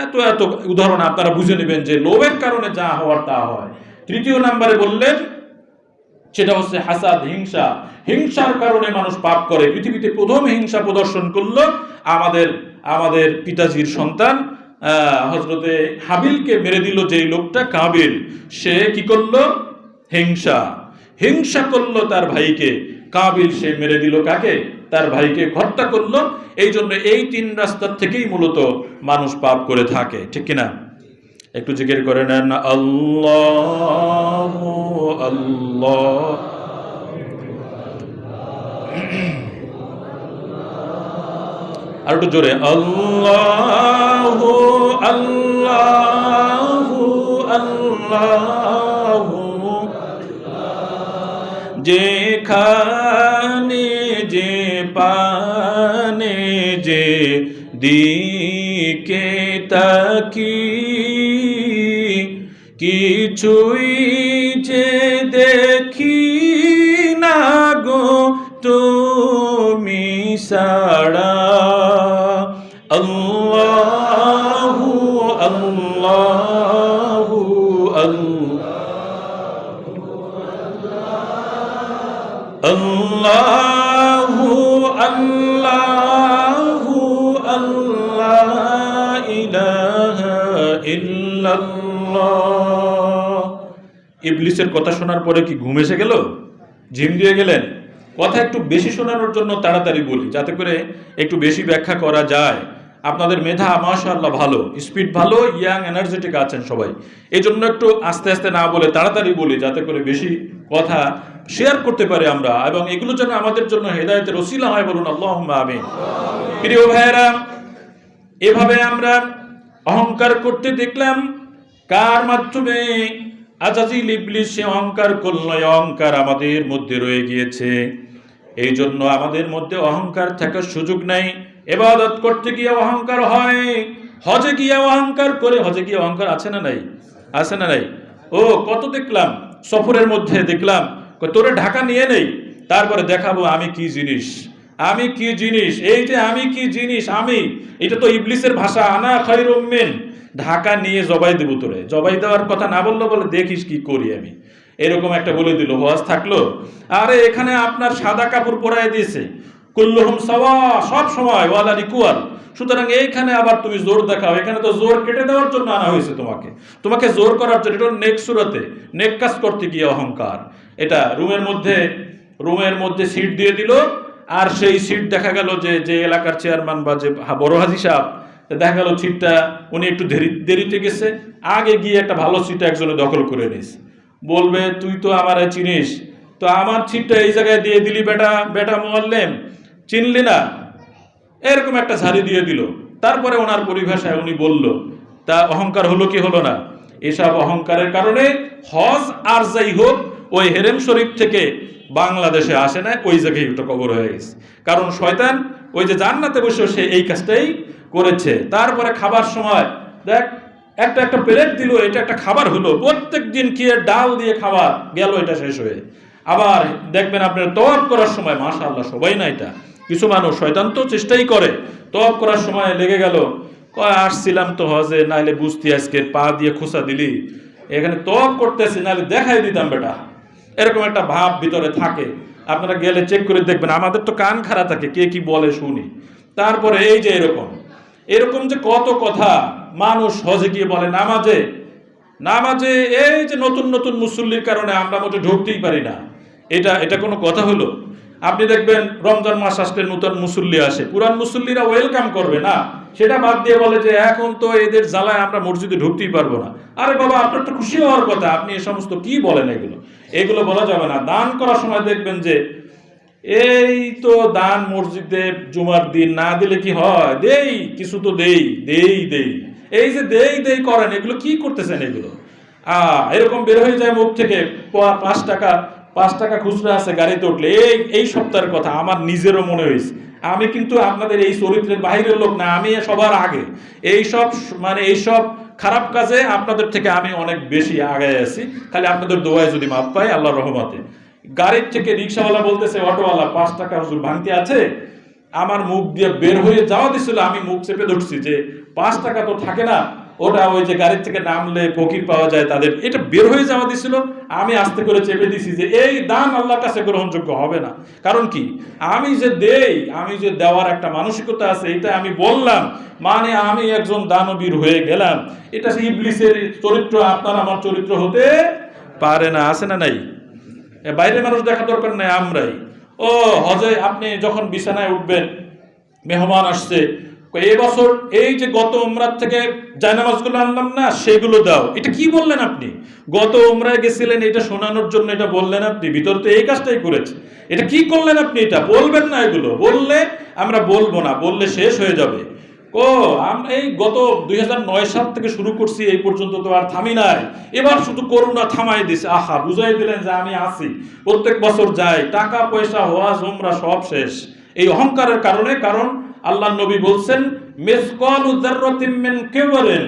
এত এত উদাহরণ আপনারা বুঝে নেবেন যে লোভের কারণে যা হওয়ার তা হয়। তৃতীয় নাম্বারে বললেন সেটা হচ্ছে হাসাদ, হিংসা। হিংসার কারণে মানুষ পাপ করে। পৃথিবীতে প্রথম হিংসা প্রদর্শন করলো আমাদের পিতাজির সন্তান হযরতে হাবিলকে মেরে দিল যেই লোকটা, কাবিল। সে কি করলো? হিংসা করলো তার ভাইকে। কাবিল সে মেরে দিল কাকে? তার ভাইকে হত্যা করলো। এই জন্য এই তিন রাস্তার থেকেই মূলত মানুষ পাপ করে থাকে, ঠিক কিনা? একটু জিকির করে নেন, আল্লাহ আল্লাহ। আর একটু জোরে, আল্লাহ আল্লাহ আল্লাহ। যেখানে যে পানে যে দিকে তাকি, কিছুই যে দেখি না গো তুমি ছাড়া। আল্লাহু আল্লাহু আল্লাহু আল্লাহু আল্লাহ, ইলাহা ইল্লাল্লাহ। ইবলিসের কথা শোনার পরে কি ঘুম এসে গেল? ঝিম দিয়ে গেলেন? কথা একটু বেশি শোনানোর জন্য তাড়াতাড়ি বলি, যাতে করে একটু বেশি ব্যাখ্যা করা যায়। আপনাদের মেধা মাশাআল্লাহ ভালো, স্পিড ভালো, ইয়াং এনার্জেটিক আছেন সবাই। এই জন্য একটু আস্তে আস্তে না বলে তাড়াতাড়ি বলি, যাতে করে বেশি কথা শেয়ার করতে পারি আমরা, এবং এগুলো যেন আমাদের জন্য হেদায়েতের ওসিলা হয়। বলুন আল্লাহুম্মা আমিন। প্রিয় ভাইয়েরা, এভাবে আমরা অহংকার করতে দেখলাম। কার মাধ্যমে? আজাজিল ইবলিস সে অহংকার করল। অহংকার আমাদের মধ্যে রয়ে গিয়েছে। এই জন্য আমাদের মধ্যে অহংকার থাকার সুযোগ নাই। ইবাদত করতে গিয়ে অহংকার হয়, হজে গিয়ে অহংকার করে। হজে গিয়ে অহংকার আছে না নাই? আছে না নাই? ও কত দেখলাম সফরের মধ্যে, দেখলাম তোরে ঢাকা নিয়ে নেই, তারপরে দেখাবো আমি কি জিনিস, আমি কি জিনিস। এই যে আমি কি জিনিস, আমি, এটা তো ইবলিসের ভাষা। আনা খায়রুম মিন, ঢাকা নিয়ে জবাই দেবো তোরে। জবাই দেওয়ার কথা না বললো, বলে দেখিস কি করি আমি, এরকম একটা বলে দিল। হজ থাকলো। আরে এখানে আপনার সাদা কাপড় পরাই দিয়েছে, কুল্লুহুম সাওয়া, সব সময় ওয়ালা ইকুয়াল। সুতরাং এইখানে আবার তুমি জোর দেখাও। এখানে তো জোর কেটে দেওয়ার জন্য আনা হয়েছে তোমাকে জোর করার জন্য। এটা নেক সুরতে, নেক কাজ করতে গিয়ে অহংকার। এটা রুমের মধ্যে সিট দিয়ে দিল, আর সেই সিট দেখা গেল যে এলাকার চেয়ারম্যান বা যে বড় হাজি সাহেব, দেখা গেল সিটটা উনি একটু দেরিতে গেছে, আগে গিয়ে একটা ভালো সিট একজনে দখল করে নিস। বলবে তুই তো আমার চিনিস, তো আমার সিটটা এই জায়গায় দিয়ে দিলি বেটা মুআল্লিম, চিনলি না? এরকম একটা ঝাড়ি দিয়ে দিল। তারপরে ওনার পরিভাষায় উনি বলল, তা অহংকার হলো কি হলো না? এসব অহংকারের কারণে হজ আর যাই হোক ওই হেরেম শরীফ থেকে বাংলাদেশে আসে না, ওই জায়গায় ওটা কবর হয়ে গেছে। কারণ শয়তান ওই যে জান্নাতে বসে সে এই কাজটাই করেছে। তারপরে খাবার সময় দেখ একটা প্লেট দিল, এটা একটা খাবার হলো। প্রত্যেক দিন কি ডাল দিয়ে খাবার গেল, এটা শেষ হয়ে। আবার দেখবেন আপনার তওয়াব করার সময়, মাশাআল্লাহ সবাই না, এটা কিছু মানুষ, শয়তান তো চেষ্টাই করে। তওয়াব করার সময় লেগে গেল, আসছিলাম তো হজে, নাইলে বুঝতি আজকে পা দিয়ে খোঁচা দিলি, এখানে তওয়াব করতেছি, নাইলে দেখাই দিতাম বেটা। এরকম একটা ভাব ভিতরে থাকে। আপনারা গেলে চেক করে দেখবেন। আমাদের তো কান খাড়া থাকে, কে কি বলে শুনি। তারপরে এই যে এরকম যে কত কথা মানুষ হজে গিয়ে বলে, নামাজে এই যে নতুন মুসল্লির কারণে আমরা মোটে ঢুকতেই পারি না। এটা কোনো কথা হলো? আপনি দেখবেন রমজান মাস আসলে নতুন মুসল্লি আসে, পুরান মুসল্লিরা ওয়েলকাম করবে না, সেটা বাদ দিয়ে বলে যে এখন তো এদের জ্বালায় আমরা মসজিদে ঢুকতেই পারবো না। আরে বাবা, আপনার তো খুশি হওয়ার কথা, আপনি এ সমস্ত কি বলেন? এগুলো বলা যাবে না। দান করার সময় দেখবেন যে এই তো দান মসজিদে জুমার দিন না দিলে কি হয়, দেই কিছু তো দেই। এই যে দেই করেন, এগুলো কি করতেছেন? এগুলো এরকম বের হয়ে যায় মুখ থেকে, 5 টাকা খুচরা আছে গাড়িতে উঠলে। এই সপ্তাহের কথা আমার নিজেরও মনে হয়েছে। আমি কিন্তু আপনাদের এই চরিত্রের বাহিরের লোক না, আমি সবার আগে। এইসব খারাপ কাজে আপনাদের থেকে আমি অনেক বেশি আগে আছি। খালি আপনাদের দোয়ায় যদি মাপ পাই, আল্লাহর রহমতে। গাড়ির থেকে রিক্সাওয়ালা বলতেছে, অটোওয়ালা 5 টাকা হুজুর ভাঙতি আছে। আমার মুখ দিয়ে বের হয়ে যাওয়া দিছিল, আমি মুখ চেপে ধরছি যে 5 টাকা তো থাকে না, ওটা ওই যে গাড়ির থেকে নামলে ফকির পাওয়া যায় তাদের, এটা বের হয়ে যাওয়া দিছিল। আমি আস্তে করে চেপে দিছি যে এই দান আল্লাহর কাছে গ্রহণযোগ্য হবে না। কারণ কি, আমি যে দেই, আমি যে দেওয়ার একটা মানসিকতা আছে, এটা আমি বললাম মানে আমি একজন দানবীর হয়ে গেলাম। এটা ইবলিসের চরিত্র, আপনার আমার চরিত্র হতে পারে না। আছে না নাই? বাইরে মানুষ দেখা দরকার নাই, আমরাই। ও হজে আপনি যখন বিছানায় উঠবেন, মেহমান আসছে, এই বছর এই যে গত উমরার থেকে জায়নামাজগুলো আনলাম না, সেগুলো দাও। এটা কি বললেন আপনি? গত উমরায় গেছিলেন এটা শোনানোর জন্য এটা বললেন আপনি, ভিতর তো এই কাজটাই করেছে। এটা কি করলেন আপনি? এটা বলবেন না, এগুলো বললে আমরা বলবো না, বললে শেষ হয়ে যাবে। আমরা এই গত 2009 সাল থেকে শুরু করছি, এই পর্যন্ত তো আর থামি নাই। এবার শুধু করোনা থামাই দিছে। আহা, বুঝাই দিলেন যে আমি আছি, প্রত্যেক বছর যাই, টাকা পয়সা হওয়াজ উমরা সব শেষ এই অহংকারের কারণে। কারণ আল্লাহ নবী বলছেন, মিসকালু যাররাতিন মিন কিবরিন,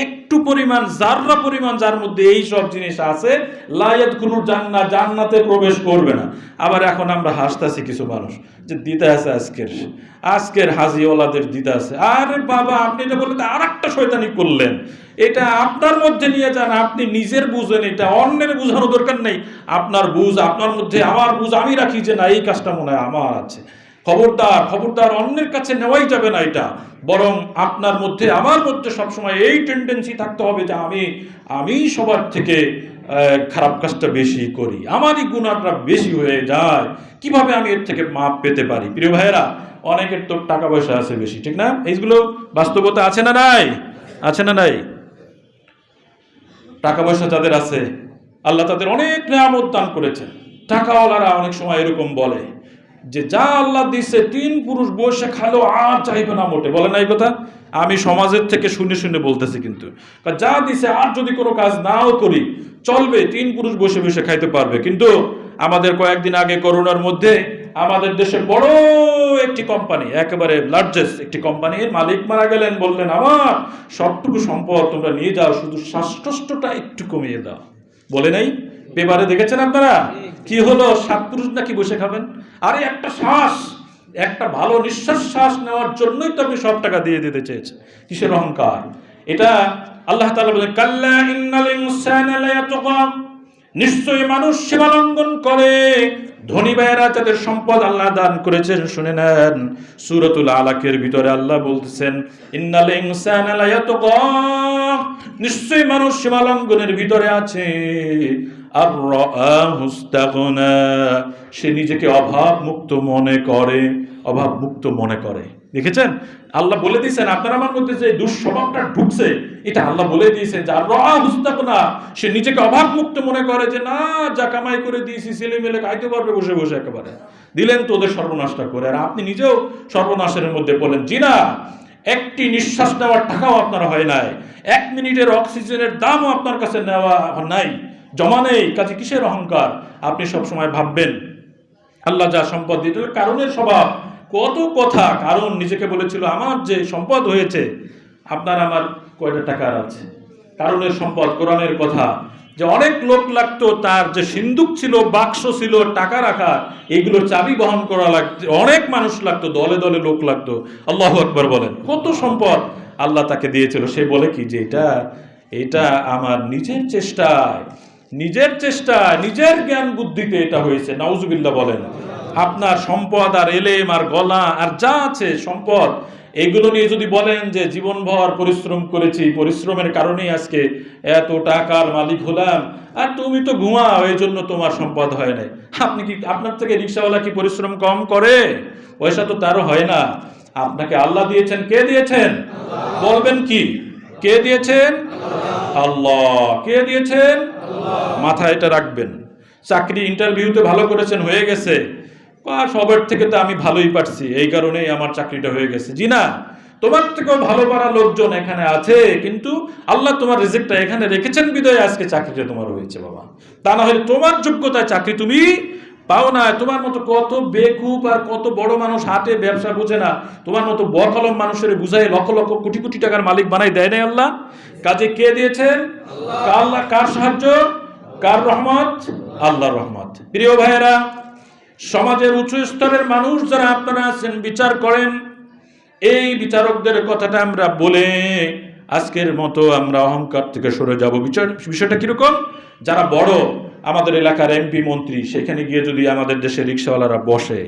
একটু পরিমাণ, জাররা পরিমাণ যার মধ্যে এই সব জিনিস আছে, লা ইয়াদখুলুল জান্নাহ, জান্নাতে প্রবেশ করবে না। আবার এখন আমরা হাসতাছি কিছু মানুষ যে দিতে আছে আজকের হাজিওয়ালাদের দিতে আছে। আরে বাবা, আপনি এটা বললে তো আরেকটা শয়তানি করলেন। এটা আপনার মধ্যে নিয়ে যান, আপনি নিজের বুঝেন, এটা অন্যের বুঝানো দরকার নেই। আপনার বুঝ আপনার মধ্যে, আমার বুঝ আমি রাখি যে না এই কাজটা মনে হয় আমার আছে। খবরদার অন্যের কাছে নেওয়াই যাবে না এটা। বরং আপনার মধ্যে, আমার মধ্যে সবসময় এই টেন্ডেন্সি থাকতে হবে যে আমি সবার থেকে খারাপ কাজটা বেশি করি, আমারই গুনাহটা বেশি হয়ে যায়, কিভাবে আমি এর থেকে মাপ পেতে পারি। প্রিয় ভাইয়েরা, অনেকের তো টাকা পয়সা আছে বেশি, ঠিক না? এইগুলো বাস্তবতা আছে না নাই? আছে না নাই? টাকা পয়সা যাদের আছে, আল্লাহ তাদের অনেক নিয়ামত দান করেছেন। টাকাওয়ালারা অনেক সময় এরকম বলে যে যা আল্লাহ দিচ্ছে 3 পুরুষ বসে খালো আর চাইবে না মোটে। বলে না এই কথা? আমি সমাজের থেকে শুনে বলতেছি, কিন্তু যা দিছে আর যদি কোনো কাজ নাও করি চলবে, 3 পুরুষ বসে বসে খাইতে পারবে। কিন্তু আমাদের কয়েকদিন আগে করোনার মধ্যে আমাদের দেশে বড় একটি কোম্পানি, একেবারে লার্জেস্ট একটি কোম্পানির মালিক মারা গেলেন। বললেন, আমার সবটুকু সম্পদ তোমরা নিয়ে যাও, শুধু শ্বাসকষ্টটা একটু কমিয়ে দাও। বলে নাই? পেপারে দেখেছেন আপনারা? কি হলো, 7 পুরুষ নাকি বসে খাবেন? আরে একটা ভালো শ্বাস নেওয়ার জন্যই তো আপনি সব টাকা দিয়ে দিতে চেয়েছেন। কিসের অহংকার এটা? আল্লাহ তাআলা বলেন, কাল্লা ইন্নাল ইনসানা লায়াতগা, নিশ্চয়ই মানুষ সীমা লঙ্ঘন করে। ধনী ভাইয়েরা যাদের সম্পদ আল্লাহ দান করেছেন, শুনে নেন, সূরাতুল আলাকের ভিতরে আল্লাহ বলতেছেন, ইন্নাল ইনসানা লায়াতগা, নিশ্চয়ই মানুষ সীমা লঙ্ঘনের ভিতরে আছে। আর রাআহু ইসতাগনা, সে নিজেকে অভাব মুক্ত মনে করে। দেখেছেন? আল্লাহ বলে দিয়েছেন, আপনার আমার মধ্যে যে দুঃস্বভাবটা ঢুকছে, এটা আল্লাহ বলে দিয়েছেন যে আর রাআহু ইসতাগনা, সে নিজেকে অভাব মুক্ত মনে করে যে না, যা কামাই করে দিয়েছি ছেলে মেলে খাইতে পারবে বসে বসে, একেবারে দিলেন তো ওদের সর্বনাশটা করে। আর আপনি নিজেও সর্বনাশের মধ্যে পড়লেন। জি না, একটি নিঃশ্বাস নেওয়ার টাকাও আপনার হয় নাই, 1 মিনিটের অক্সিজেনের দামও আপনার কাছে নেওয়া নাই, জমা নেই। কাজে কিসের অহংকার? আপনি সবসময় ভাববেন আল্লাহ যা সম্পদ দিতে, কারণের স্বভাব, কত কথা। কারণ নিজেকে বলেছিল, আমার যে সম্পদ হয়েছে, আপনার আমার কয়টা টাকা আছে? কারণের সম্পদ, কোরআনের কথা, যে অনেক লোক লাগতো, তার যে সিন্দুক ছিল, বাক্স ছিল টাকা রাখা, এগুলো চাবি বহন করা লাগতো, অনেক মানুষ লাগতো, দলে দলে লোক লাগতো। আল্লাহু আকবার বলেন। কত সম্পদ আল্লাহ তাকে দিয়েছিল। সে বলে কি যে এটা আমার নিজের চেষ্টায়, নিজের জ্ঞান বুদ্ধিতে এটা হয়েছে। নাউজুবিল্লাহ বলেন। আপনার সম্পদ আর এলেম আর গলা আর যা আছে সম্পদ, এগুলো নিয়ে যদি বলেন যে জীবনভর পরিশ্রম করেছি, পরিশ্রমের কারণেই আজকে এত টাকার মালিক হলাম, আর তুমি তো ঘুমাও, এই জন্য তোমার সম্পদ হয় নাই। আপনার থেকে রিক্সাওয়ালা কি পরিশ্রম কম করে? পয়সা তো তারও হয় না। আপনাকে আল্লাহ দিয়েছেন। কে দিয়েছেন? বলবেন কি? কে দিয়েছেন? আল্লাহ। কে দিয়েছেন? মাথায় এটা রাখবেন। চাকরি ইন্টারভিউতে ভালো করেছেন, হয়ে গেছে, সবার থেকে তো আমি ভালোই পারছি, এই কারণেই আমার চাকরিটা হয়ে গেছে। জি না, তোমার থেকেও ভালো পারা লোকজন এখানে আছে, কিন্তু আল্লাহ তোমার রিজিকটা এখানে রেখেছেন বিধায় আজকে চাকরিটা তোমার হয়েছে বাবা। তা না হলে তোমার যোগ্যতায় চাকরি তুমি পাও না। তোমার মতো কত বেকুব আর কত বড় মানুষ হাটে ব্যবসা বুঝে না, তোমার মতো বকলম মানুষের বুঝাই লক্ষ লক্ষ কোটি কোটি টাকার মালিক বানাই দেয় নাই আল্লাহ। কাজে কে দিয়েছেন? আল্লাহ। কার সাহায্য? কার রহমত? আল্লাহর রহমত। প্রিয় ভাইয়েরা, সমাজের উঁচু স্তরের মানুষ যারা আপনারা আছেন, বিচার করেন, এই বিচারকদের কথাটা আমরা বলে আজকের মতো আমরা অহংকার থেকে সরে যাব। বিষয়টা কিরকম? যারা বড় আমাদের এলাকার এমপি মন্ত্রী, সেখানে গিয়ে যদি আমাদের দেশের রিক্সাওয়ালারা বসে,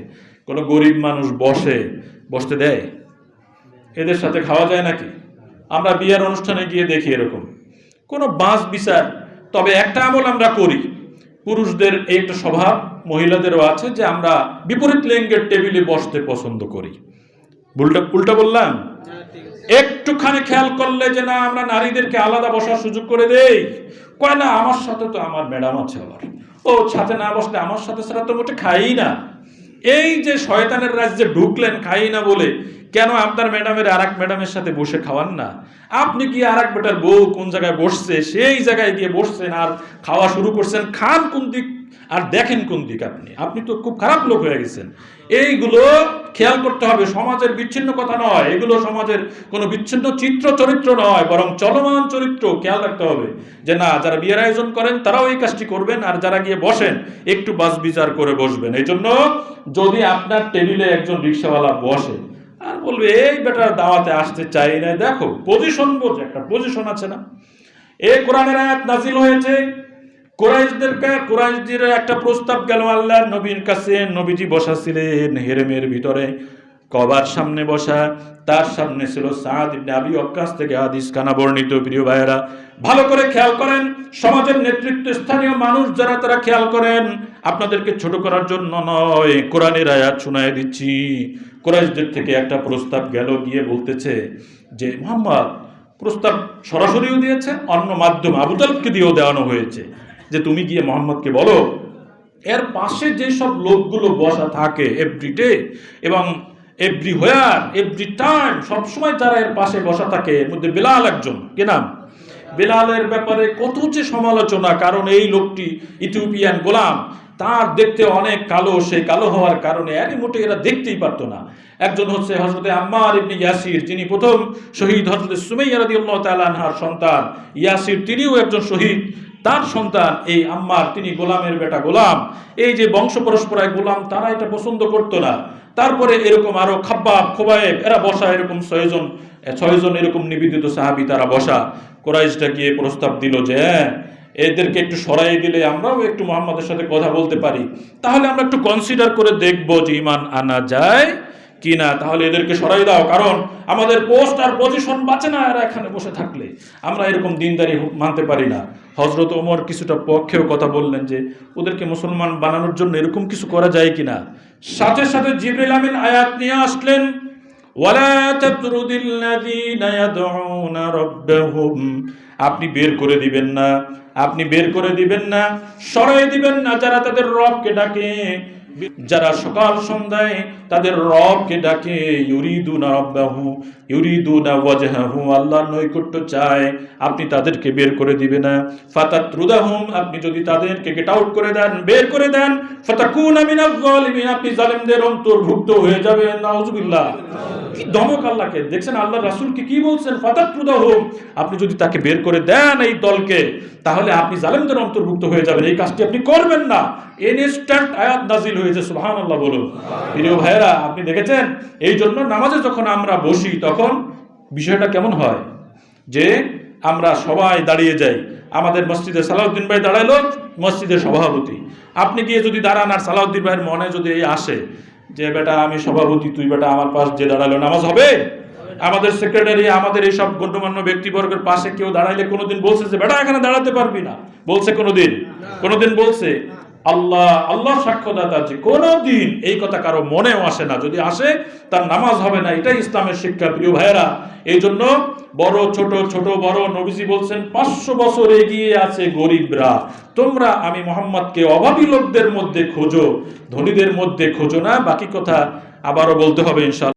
কোনো গরিব মানুষ বসতে দেয়? এদের সাথে খাওয়া যায় নাকি? আমরা বিয়ের অনুষ্ঠানে গিয়ে দেখি এরকম কোনো বাস বিচার। তবে একটা আমল আমরা করি, পুরুষদের এই একটা স্বভাব, মহিলাদেরও আছে, যে আমরা বিপরীত লিঙ্গের টেবিলে বসতে পছন্দ করি। উল্টা বললাম? একটুখানি খেয়াল করলে যে না, আমরা নারীদেরকে আলাদা বসার সুযোগ করে দেই। কয় না, আমার সাথে তো আমার ম্যাডাম আছে, আবার ও সাথে না বসলে আমার সাথে ছাড়া তো মোটে খাই না। এই যে শয়তানের রাজ্যে ঢুকলেন খাই না বলে, কেন আপনার ম্যাডামের আর এক ম্যাডামের সাথে বসে খাওয়ান না? আপনি কি আর এক বেটার বউ কোন জায়গায় বসছে সেই জায়গায় গিয়ে বসছেন আর খাওয়া শুরু করছেন? খান কোন দিক আর দেখেন কোন দিক? আপনি তো খুব খারাপ লোক হয়ে গেছেন। এইগুলো খেয়াল করতে হবে। সমাজের বিচ্ছিন্ন কথা নয় এগুলো, সমাজের কোনো বিচ্ছিন্ন চরিত্র নয়, বরং চলমান চরিত্র খেয়াল রাখতে হবে। যে না, যারা বিয়ের আয়োজন করেন তারাও এই কাজটি করবেন, আর যারা গিয়ে বসেন একটু বাছ বিচার করে বসবেন। এই জন্য যদি আপনার টেবিলে একজন রিক্সাওয়ালা বসে আর বলবে এই বেটার দাওয়াতে আসতে চাই না, দেখো পজিশন বোঝে, একটা পজিশন আছে না? এই কোরআনের আয়াত নাজিল হয়েছে, কুরাইশদের একটা প্রস্তাব গেল আল্লাহর নবীর কাছে। নবীজি বসা ছিলেন হেরেমের ভিতরে, কবার সামনে বসা, তার সামনে ছিল সাদ ইবনে আবি ওয়াক্কাস থেকে হাদিস কানা বর্ণিত। প্রিয় ভাইয়েরা, ভালো করে খেয়াল করেন, সমাজের নেতৃত্ব স্থানীয় মানুষ যারা, তারা খেয়াল করেন। আপনাদেরকে ছোট করার জন্য নয়, কোরআনের আয়াত শোনায় দিচ্ছি। কুরাইশদের থেকে একটা প্রস্তাব গেল, গিয়ে বলতেছে যে মুহাম্মদ, প্রস্তাব সরাসরিও দিয়েছে, অন্য মাধ্যম আবু তালেবকে দিয়েও দেওয়ানো হয়েছে, যে তুমি গিয়ে মোহাম্মদকে বলো এর পাশে যে সব লোকগুলো বসা থাকে এভরিডে এবং এভরিহোয়ার এভরি টাইম, সবসময় যারা এর পাশে বসা থাকে, এর মধ্যে বেলাল একজন। কে নাম? বেলালের ব্যাপারে কত যে সমালোচনা, কারণ এই লোকটি ইথিওপিয়ান গোলাম, তার দেখতে অনেক কালো, সেই কালো হওয়ার কারণে এরই মোটে এরা দেখতেই পারতো না। একজন হচ্ছে হযরতে আম্মার ইবনে ইয়াসির, যিনি প্রথম শহীদ হযরতে সুমাইয়া রাদিয়াল্লাহু তাআলা আনহার সন্তান। ইয়াসির তিনিও একজন শহীদ, তার সন্তান এই আম্মার, তিনি গোলামের বেটা গোলাম। এই যে বংশ পরস্পরায় গোলাম, তারা এটা পছন্দ করতো না। তারপরে এরকম আরো খাব্বাব, খোবায়েব, এরা বসা, এরকম ছয়জন এরকম নিবেদিত সাহাবী তারা বসা। কুরাইশটা গিয়ে প্রস্তাব দিল যে এদেরকে একটু সরাই দিলে আমরাও একটু মুহাম্মাদের সাথে কথা বলতে পারি, তাহলে আমরা একটু কনসিডার করে দেখবো যে ঈমান আনা যায় কিনা। তাহলে এদেরকে সরাই দাও, কারণ আমাদের পোস্ট আর পজিশন বাঁচে না এরা এখানে বসে থাকলে, আমরা এরকম দিনদারি মানতে পারি না। হযরত ওমর কিছুটা পক্ষেও কথা বললেন যে ওদেরকে মুসলমান বানানোর জন্য এরকম কিছু করা যায় কিনা। সাথে সাথে জিবরিল আমিন আয়াত নিয়ে আসলেন, ওয়ালা তাতরুদিল্লাযীনা ইয়াদউনা রাব্বাহুম, আপনি বের করে দিবেন না, সরাই দিবেন না যারা তাদের রবকে ডাকে, যারা সকাল সন্ধ্যায় তাদের রবকে ডাকে, ইউরিদুনা রাব্বাহু ইউরিদুনা ওয়াজহাহু, আল্লাহর নৈকট্য চায়, আপনি তাদেরকে বের করে দিবেন না। ফাতাতরুদাহুম, আপনি যদি তাদেরকে গেট আউট করে দেন, বের করে দেন, ফাতাকুনা মিনাজ জালিমিন, আপনি জালেমদের অন্তর্ভুক্ত হয়ে যাবেন। নাউজুবিল্লাহ। কি ধমক আল্লাহকে! দেখছেন আল্লাহর রাসূলকে কি বলছেন? ফাতাতরুদাহুম, আপনি যদি তাকে বের করে দেন এই দলকে, তাহলে আপনি জালেমদের অন্তর্ভুক্ত হয়ে যাবেন, এই কাজটি আপনি করবেন না। ইনস্ট্যান্ট আয়াত নাজিল হয়েছে, সুবহানাল্লাহ বলুন। প্রিয় ভাইরা, আপনি দেখেছেন, এই জন্য নামাজে যখন আমরা বসি তখন বিষয়টা কেমন হয় যে আমরা সবাই দাঁড়িয়ে যাই। আমাদের মসজিদে সালাউদ্দিন ভাই দাঁড়াইলো, মসজিদের সভাপতি, আপনি গিয়ে যদি দাঁড়ান আর সালাউদ্দিন ভাইয়ের মনে যদি এই আসে যে বেটা আমি সভাপতি, তুই বেটা আমার পাশ যে দাঁড়ালো, নামাজ হবে? আমাদের সেক্রেটারি, আমাদের এইসব গণ্যমান্য ব্যক্তিবর্গের পাশে কেউ দাঁড়াইলে কোনোদিন বলছে যে বেটা এখানে দাঁড়াতে পারবি না? বলছে কোনোদিন বলছে? আল্লাহ সাক্ষ্যদাতা যে কোনোদিন এই কথা কারো মনেও আসে না। যদি আসে তার নামাজ হবে না, এটাই ইসলামের শিক্ষা। প্রিয় ভাইয়েরা, এই জন্য বড় ছোট বড়, নবীজি বলছেন 500 বছর এগিয়ে আছে গরিবরা। তোমরা আমি মুহাম্মদকে অভাবী লোকদের মধ্যে খোঁজো, ধনীদের মধ্যে খোঁজো না। বাকি কথা আবারও বলতে হবে ইনশাআল্লাহ।